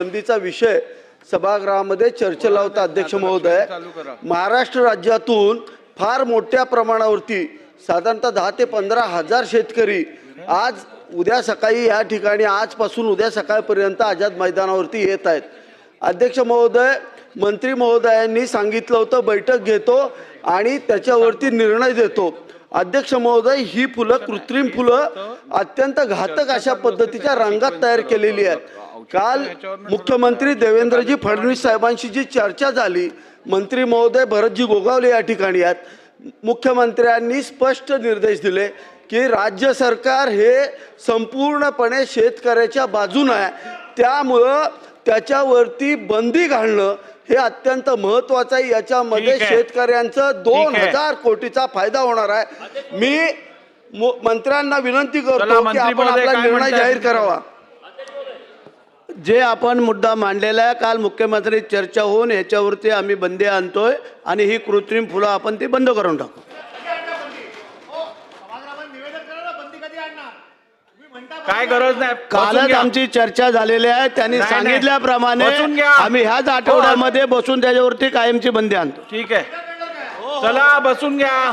बंदीचा विषय सभागृहामध्ये चर्चेला होता। अध्यक्ष महोदय, महाराष्ट्र राज्यातून फार मोठ्या प्रमाणावरती साधारणतः 10 ते 15 हजार शेतकरी आज उद्या सकाळी या ठिकाणी आजपासून उद्या सकाळपर्यंत आझाद मैदानावरती येत आहेत। अध्यक्ष महोदय, मंत्री महोदयांनी सांगितलं होतं बैठक घेतो आणि त्याच्यावरती निर्णय देतो। अध्यक्ष महोदय, ही फुलं कृत्रिम फुलं अत्यंत घातक अशा पद्धतीच्या रंगात तयार केलेली आहेत। काल मुख्यमंत्री देवेंद्रजी फडणवीस साहेबांशी जी चर्चा झाली, मंत्री महोदय भरतजी गोगावले या ठिकाणी आहेत। मुख्यमंत्र्यांनी स्पष्ट निर्देश दिले की राज्य सरकार हे संपूर्णपणे शेतकऱ्याच्या बाजूने आहे, त्यामुळे त्याच्यावरती बंदी घालणं हे अत्यंत महत्त्वाचं आहे। याच्यामध्ये शेतकऱ्यांचा 2000 कोटीचा फायदा होणार आहे। मी मंत्र्यांना विनंती करतो की आपण आपला निर्णय जाहीर करावा। जे आपण मुद्दा मांडलेला आहे, काल मुख्यमंत्री चर्चा होऊन याच्यावरती आम्ही बंदी आणतोय आणि ही कृत्रिम फुलं आपण ती बंद करून टाकू। काय गरज नाही, कालच आमची चर्चा झालेली आहे, त्यांनी सांगितल्याप्रमाणे आम्ही ह्याच आठवड्यामध्ये बसून त्याच्यावरती कायमची बंदी आणतो। ठीक आहे, चला बसून घ्या।